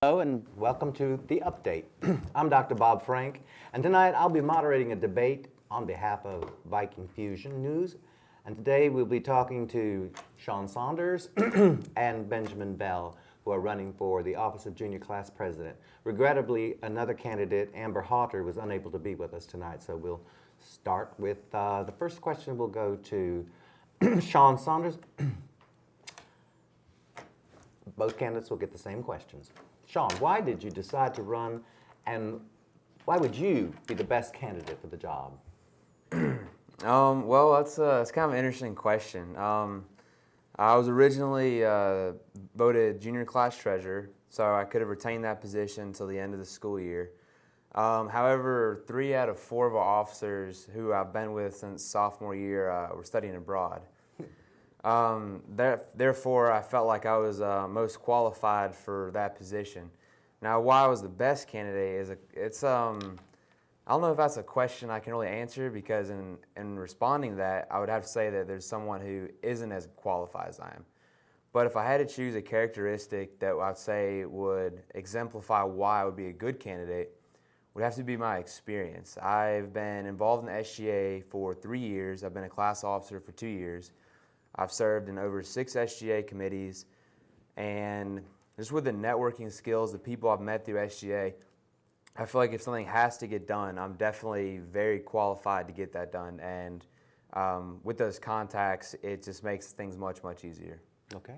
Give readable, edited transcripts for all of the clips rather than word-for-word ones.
Hello and welcome to The Update. I'm Dr. Bob Frank, and tonight I'll be moderating a debate on behalf of Viking Fusion News. And today we'll be talking to Saunders and Benjamin Bell, who are running for the office of Junior Class President. Regrettably, another candidate, Amber Halter, was unable to be with us tonight, so we'll start with the first question. Will go to Saunders. Both candidates will get the same questions. Sean, why did you decide to run, and why would you be the best candidate for the job? Well, it's kind of an interesting question. I was originally voted junior class treasurer, so I could have retained that position until the end of the school year. However, 3 out of 4 of our officers who I've been with since sophomore year were studying abroad. Therefore, I felt like I was most qualified for that position. Now, why I was the best candidate is I don't know if that's a question I can really answer, because in responding to that, I would have to say that there's someone who isn't as qualified as I am. But if I had to choose a characteristic that I'd say would exemplify why I would be a good candidate, it would have to be my experience. I've been involved in the SGA for 3 years. I've been a class officer for 2 years. I've served in over 6 SGA committees, and just with the networking skills, the people I've met through SGA, I feel like if something has to get done, I'm definitely very qualified to get that done. And with those contacts, it just makes things much, much easier. Okay.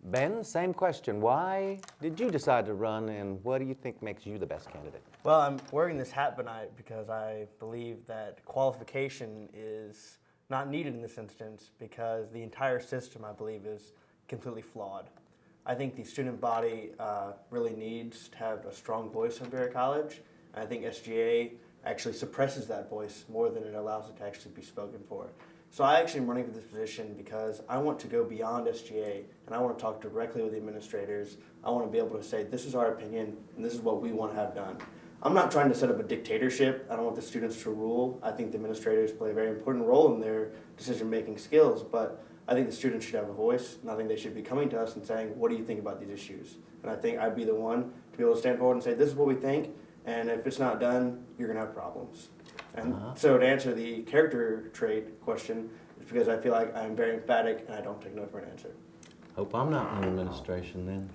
Ben, same question. Why did you decide to run, and what do you think makes you the best candidate? Well, I'm wearing this hat tonight because I believe that qualification is not needed in this instance, because the entire system, I believe, is completely flawed. I think the student body really needs to have a strong voice in Barry College, and I think SGA actually suppresses that voice more than it allows it to actually be spoken for. So I actually am running for this position because I want to go beyond SGA, and I want to talk directly with the administrators. I want to be able to say, this is our opinion, and this is what we want to have done. I'm not trying to set up a dictatorship. I don't want the students to rule. I think the administrators play a very important role in their decision-making skills, but I think the students should have a voice, and I think they should be coming to us and saying, what do you think about these issues? And I think I'd be the one to be able to stand forward and say, this is what we think, and if it's not done, you're going to have problems. And so to answer the character trait question, it's because I feel like I'm very emphatic and I don't take no for an answer. Hope I'm not in the administration then.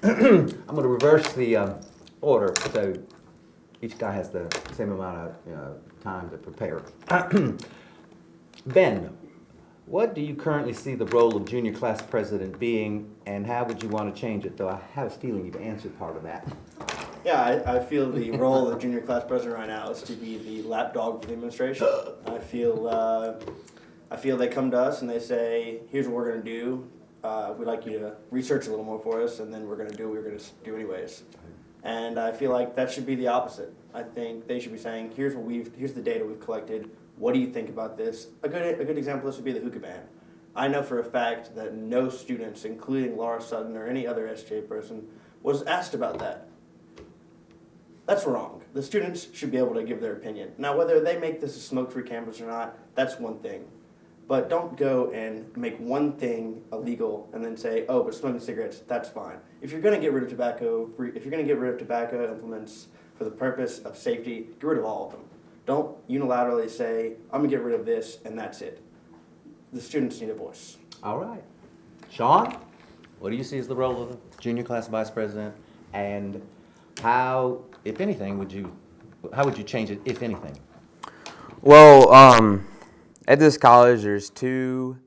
I'm going to reverse the order, so each guy has the same amount of time to prepare. Ben, what do you currently see the role of junior class president being, and how would you want to change it? Though I have a feeling you've answered part of that. Yeah, I feel the role of the junior class president right now is to be the lapdog for the administration. I feel they come to us and they say, here's what we're going to do. We'd like you to research a little more for us, and then we're going to do what we're going to do anyways. And I feel like that should be the opposite. I think they should be saying, here's the data we've collected. What do you think about this? A good example of this would be the hookah ban. I know for a fact that no students, including Laura Sutton or any other SJ person, was asked about that. That's wrong. The students should be able to give their opinion. Now, whether they make this a smoke-free campus or not, that's one thing. But don't go and make one thing illegal and then say, oh, but smoking cigarettes, that's fine. If you're going to get rid of tobacco implements for the purpose of safety, get rid of all of them. Don't unilaterally say, I'm going to get rid of this, and that's it. The students need a voice. All right. Sean, what do you see as the role of the junior class vice president, and how, if anything, how would you change it, if anything? Well, at this college, there's 2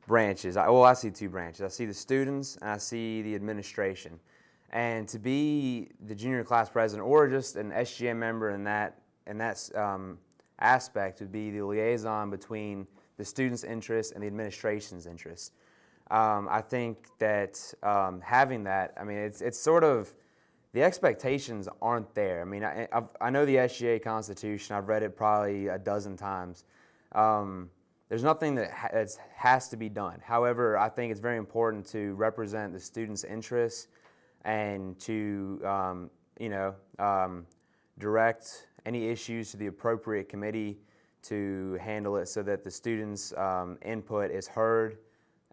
branches. I see 2 branches. I see the students, and I see the administration. And to be the junior class president, or just an SGA member in that aspect, would be the liaison between the students' interests and the administration's interests. I think that having that, I mean, it's sort of, the expectations aren't there. I mean, I know the SGA Constitution. I've read it probably a dozen times. There's nothing that has to be done. However, I think it's very important to represent the students' interests and to direct any issues to the appropriate committee to handle it, so that the students' input is heard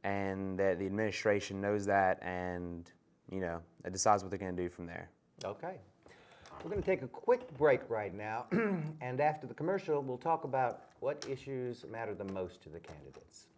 and that the administration knows that, and it decides what they're going to do from there. Okay. We're going to take a quick break right now, and after the commercial, we'll talk about what issues matter the most to the candidates.